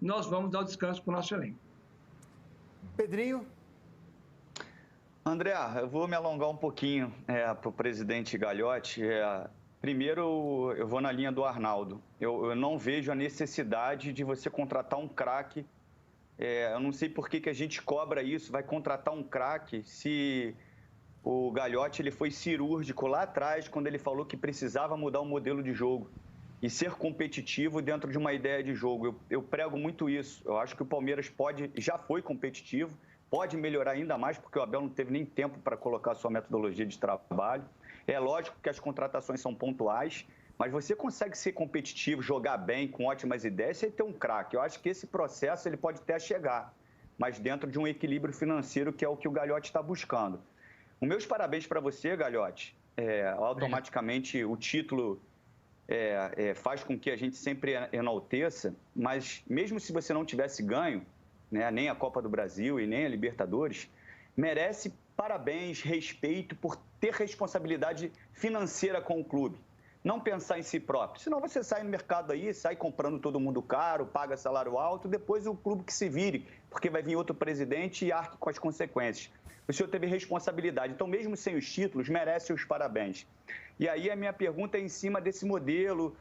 nós vamos dar o descanso para o nosso elenco. Pedrinho? André, eu vou me alongar um pouquinho para o presidente Gagliotti. Primeiro, eu vou na linha do Arnaldo. Eu não vejo a necessidade de você contratar um craque. Eu não sei por que a gente cobra isso, vai contratar um craque se o Gagliotti ele foi cirúrgico lá atrás, quando ele falou que precisava mudar o modelo de jogo e ser competitivo dentro de uma ideia de jogo. Eu prego muito isso. Eu acho que o Palmeiras já foi competitivo, pode melhorar ainda mais, porque o Abel não teve nem tempo para colocar a sua metodologia de trabalho. É lógico que as contratações são pontuais, mas você consegue ser competitivo, jogar bem, com ótimas ideias, sem ter um craque. Eu acho que esse processo ele pode até chegar, mas dentro de um equilíbrio financeiro, que é o que o Gagliotti está buscando. Os meus parabéns para você, Gagliotti. Automaticamente o título faz com que a gente sempre enalteça, mas mesmo se você não tivesse ganho, né, nem a Copa do Brasil e nem a Libertadores, merece parabéns, respeito por ter responsabilidade financeira com o clube. Não pensar em si próprio. Senão você sai no mercado aí, sai comprando todo mundo caro, paga salário alto, depois o clube que se vire, porque vai vir outro presidente e arque com as consequências. O senhor teve responsabilidade. Então, mesmo sem os títulos, merece os parabéns. E aí a minha pergunta é em cima desse modelo.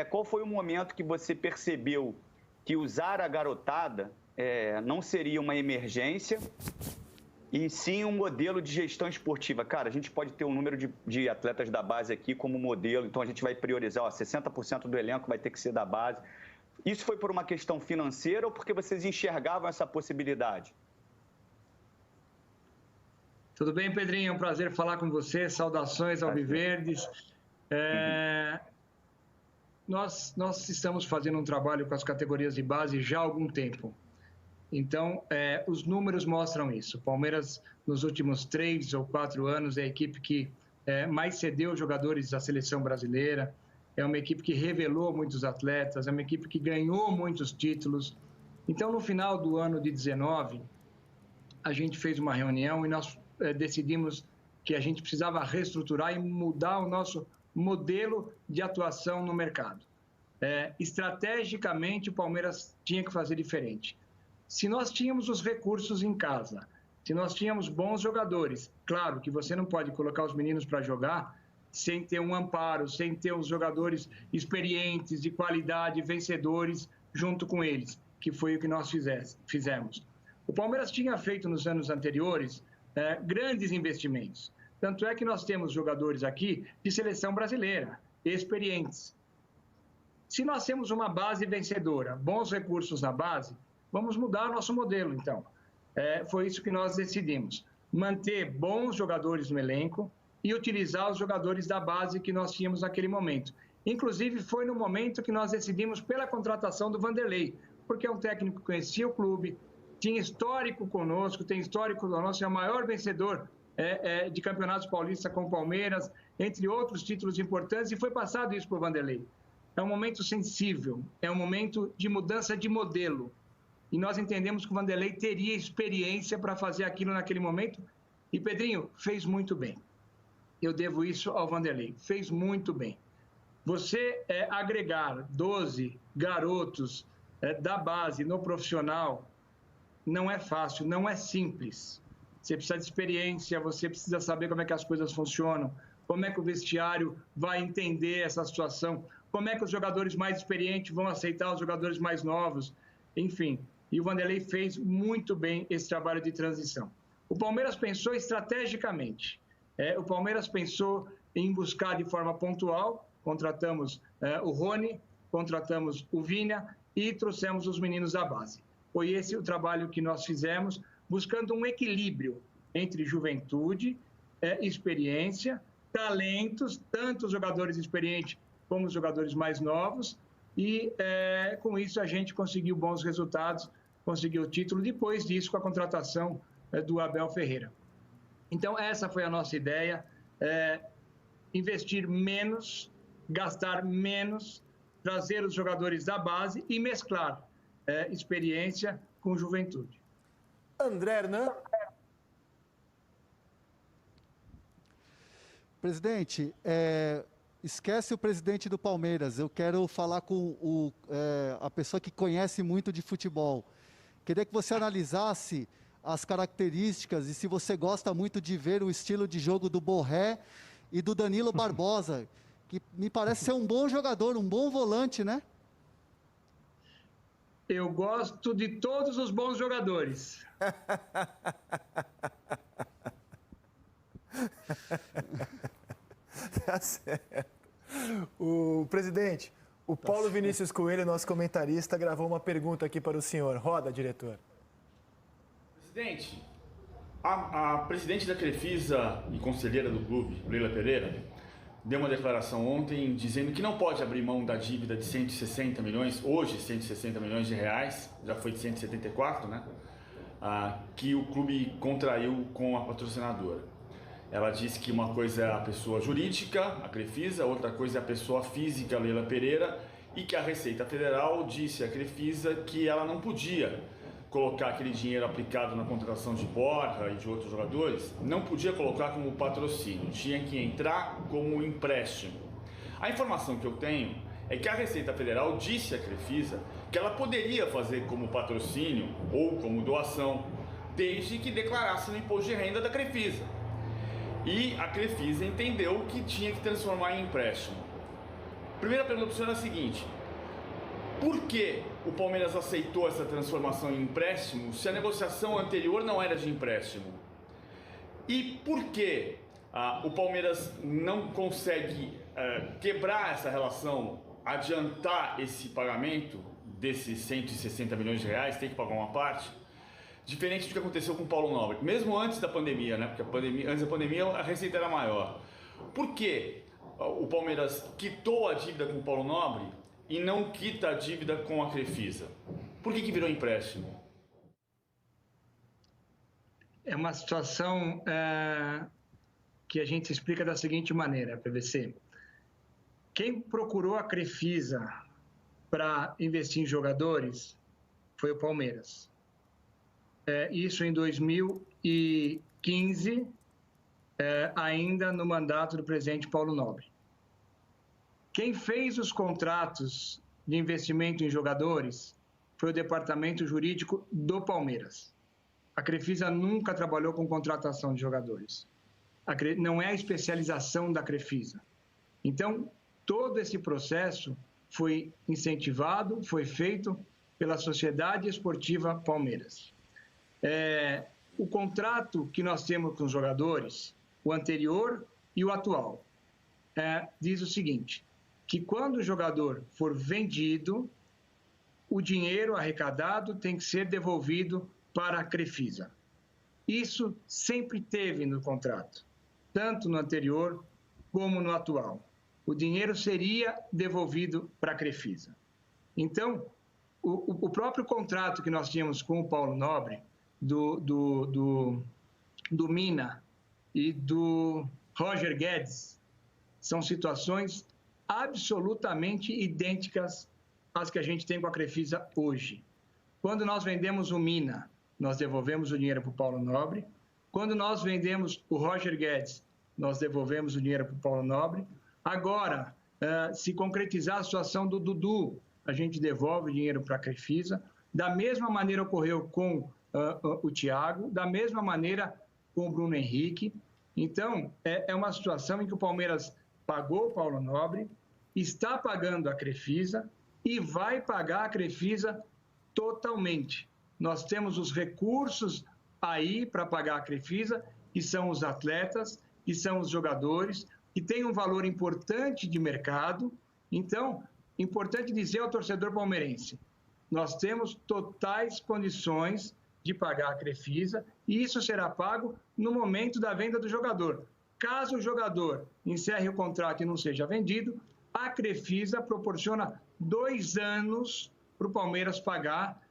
Qual foi o momento que você percebeu que usar a garotada não seria uma emergência e sim um modelo de gestão esportiva? Cara, a gente pode ter um número de atletas da base aqui como modelo, então a gente vai priorizar, 60% do elenco vai ter que ser da base. Isso foi por uma questão financeira ou porque vocês enxergavam essa possibilidade? Tudo bem, Pedrinho? É um prazer falar com você. Saudações alviverdes. Nós estamos fazendo um trabalho com as categorias de base já há algum tempo. Então, os números mostram isso. O Palmeiras, nos últimos 3 ou 4 anos, é a equipe que mais cedeu jogadores à seleção brasileira, é uma equipe que revelou muitos atletas, é uma equipe que ganhou muitos títulos. Então, no final do ano de 19, a gente fez uma reunião e nós decidimos que a gente precisava reestruturar e mudar o nosso modelo de atuação no mercado. Estrategicamente, o Palmeiras tinha que fazer diferente. Se nós tínhamos os recursos em casa, se nós tínhamos bons jogadores, claro que você não pode colocar os meninos para jogar sem ter um amparo, sem ter os jogadores experientes, de qualidade, vencedores, junto com eles, que foi o que nós fizemos. O Palmeiras tinha feito nos anos anteriores grandes investimentos. Tanto é que nós temos jogadores aqui de seleção brasileira, experientes. Se nós temos uma base vencedora, bons recursos na base, vamos mudar o nosso modelo, então. Foi isso que nós decidimos. Manter bons jogadores no elenco e utilizar os jogadores da base que nós tínhamos naquele momento. Inclusive, foi no momento que nós decidimos pela contratação do Vanderlei, porque é um técnico que conhecia o clube, tinha histórico conosco, tem histórico conosco, é o maior vencedor de campeonatos paulistas com o Palmeiras, entre outros títulos importantes, e foi passado isso para o Vanderlei. É um momento sensível, é um momento de mudança de modelo. E nós entendemos que o Vanderlei teria experiência para fazer aquilo naquele momento. E Pedrinho fez muito bem. Eu devo isso ao Vanderlei. Fez muito bem. Você agregar 12 garotos da base no profissional não é fácil, não é simples. Você precisa de experiência, você precisa saber como é que as coisas funcionam, como é que o vestiário vai entender essa situação, como é que os jogadores mais experientes vão aceitar os jogadores mais novos, enfim. E o Vanderlei fez muito bem esse trabalho de transição. O Palmeiras pensou estrategicamente. O Palmeiras pensou em buscar de forma pontual, contratamos o Rony, contratamos o Vinha e trouxemos os meninos da base. Foi esse o trabalho que nós fizemos, buscando um equilíbrio entre juventude, experiência, talentos, tanto os jogadores experientes como os jogadores mais novos, e com isso a gente conseguiu bons resultados, conseguiu o título, depois disso com a contratação do Abel Ferreira. Então essa foi a nossa ideia, investir menos, gastar menos, trazer os jogadores da base e mesclar experiência com juventude. André Hernan. Presidente, esquece o presidente do Palmeiras, eu quero falar com a pessoa que conhece muito de futebol. Queria que você analisasse as características e se você gosta muito de ver o estilo de jogo do Borré e do Danilo Barbosa, que me parece ser um bom jogador, um bom volante, né? Eu gosto de todos os bons jogadores. Tá certo. O presidente, o Paulo Vinícius Coelho, nosso comentarista, gravou uma pergunta aqui para o senhor. Roda, diretor. Presidente, a presidente da Crefisa e conselheira do clube, Leila Pereira, deu uma declaração ontem dizendo que não pode abrir mão da dívida de 160 milhões, hoje 160 milhões de reais, já foi de 174, né? Que o clube contraiu com a patrocinadora. Ela disse que uma coisa é a pessoa jurídica, a Crefisa, outra coisa é a pessoa física, Leila Pereira, e que a Receita Federal disse à Crefisa que ela não podia colocar aquele dinheiro aplicado na contratação de Borja e de outros jogadores, não podia colocar como patrocínio, tinha que entrar como empréstimo. A informação que eu tenho é que a Receita Federal disse à Crefisa que ela poderia fazer como patrocínio ou como doação, desde que declarasse no imposto de renda da Crefisa. E a Crefisa entendeu que tinha que transformar em empréstimo. Primeira pergunta para o senhor é a seguinte: por que o Palmeiras aceitou essa transformação em empréstimo se a negociação anterior não era de empréstimo? E por que o Palmeiras não consegue quebrar essa relação, adiantar esse pagamento desses 160 milhões de reais, tem que pagar uma parte? Diferente do que aconteceu com o Paulo Nobre, mesmo antes da pandemia, né? Porque antes da pandemia a receita era maior. Por que o Palmeiras quitou a dívida com o Paulo Nobre e não quita a dívida com a Crefisa? Por que virou empréstimo? É uma situação que a gente explica da seguinte maneira, PVC. Quem procurou a Crefisa para investir em jogadores foi o Palmeiras. Isso em 2015, ainda no mandato do presidente Paulo Nobre. Quem fez os contratos de investimento em jogadores foi o departamento jurídico do Palmeiras. A Crefisa nunca trabalhou com contratação de jogadores. Não é a especialização da Crefisa. Então, todo esse processo foi incentivado, foi feito pela Sociedade Esportiva Palmeiras. O contrato que nós temos com os jogadores, o anterior e o atual, diz o seguinte, que quando o jogador for vendido, o dinheiro arrecadado tem que ser devolvido para a Crefisa. Isso sempre teve no contrato, tanto no anterior como no atual. O dinheiro seria devolvido para a Crefisa. Então, o próprio contrato que nós tínhamos com o Paulo Nobre, do Mina e do Roger Guedes, são situações absolutamente idênticas às que a gente tem com a Crefisa hoje. Quando nós vendemos o Mina, nós devolvemos o dinheiro para o Paulo Nobre. Quando nós vendemos o Roger Guedes, nós devolvemos o dinheiro para o Paulo Nobre. Agora, se concretizar a situação do Dudu, a gente devolve o dinheiro para a Crefisa. Da mesma maneira ocorreu com o Thiago, da mesma maneira com o Bruno Henrique. Então, é uma situação em que o Palmeiras pagou o Paulo Nobre, está pagando a Crefisa e vai pagar a Crefisa totalmente. Nós temos os recursos aí para pagar a Crefisa, que são os atletas, que são os jogadores, que tem um valor importante de mercado. Então, importante dizer ao torcedor palmeirense, nós temos totais condições de pagar a Crefisa e isso será pago no momento da venda do jogador. Caso o jogador encerre o contrato e não seja vendido, a Crefisa proporciona 2 anos para o Palmeiras pagar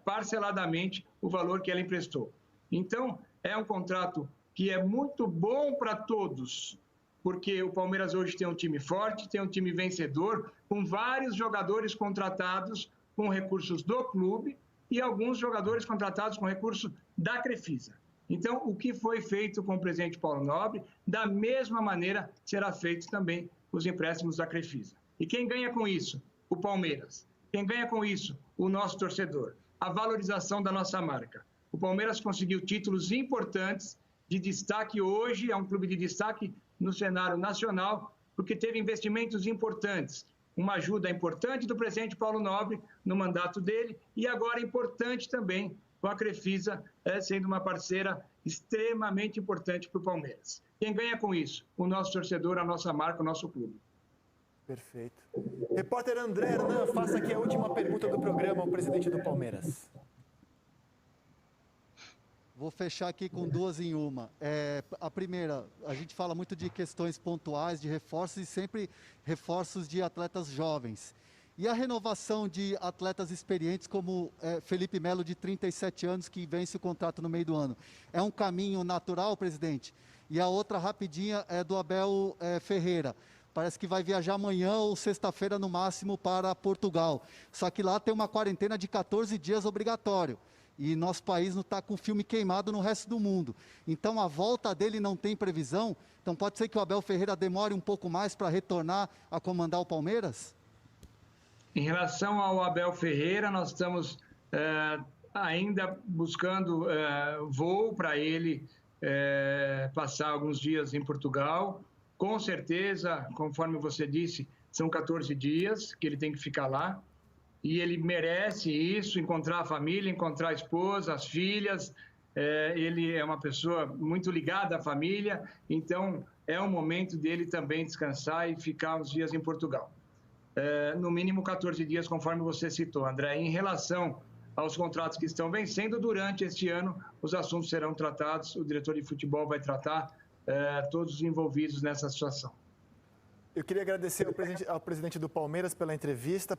parceladamente o valor que ela emprestou. Então, é um contrato que é muito bom para todos, porque o Palmeiras hoje tem um time forte, tem um time vencedor, com vários jogadores contratados com recursos do clube e alguns jogadores contratados com recursos da Crefisa. Então, o que foi feito com o presidente Paulo Nobre, da mesma maneira será feito também os empréstimos da Crefisa. E quem ganha com isso? O Palmeiras. Quem ganha com isso? O nosso torcedor. A valorização da nossa marca. O Palmeiras conseguiu títulos importantes de destaque hoje, é um clube de destaque no cenário nacional, porque teve investimentos importantes. Uma ajuda importante do presidente Paulo Nobre no mandato dele e agora importante também com a Crefisa sendo uma parceira extremamente importante para o Palmeiras. Quem ganha com isso? O nosso torcedor, a nossa marca, o nosso clube. Perfeito. Repórter André Hernan, faça aqui a última pergunta do programa ao presidente do Palmeiras. Vou fechar aqui com duas em uma. A primeira, a gente fala muito de questões pontuais, de reforços e sempre reforços de atletas jovens. E a renovação de atletas experientes como Felipe Melo, de 37 anos, que vence o contrato no meio do ano. É um caminho natural, presidente? E a outra rapidinha é do Abel Ferreira. Parece que vai viajar amanhã ou sexta-feira no máximo para Portugal. Só que lá tem uma quarentena de 14 dias obrigatório. E nosso país não está com filme queimado no resto do mundo. Então a volta dele não tem previsão. Então pode ser que o Abel Ferreira demore um pouco mais para retornar a comandar o Palmeiras? Em relação ao Abel Ferreira, nós estamos ainda buscando voo para ele passar alguns dias em Portugal. Com certeza, conforme você disse, são 14 dias que ele tem que ficar lá. E ele merece isso, encontrar a família, encontrar a esposa, as filhas. Ele é uma pessoa muito ligada à família, então é o momento dele também descansar e ficar uns dias em Portugal. No mínimo 14 dias, conforme você citou, André. Em relação aos contratos que estão vencendo, durante este ano, os assuntos serão tratados, o diretor de futebol vai tratar todos os envolvidos nessa situação. Eu queria agradecer ao presidente do Palmeiras pela entrevista.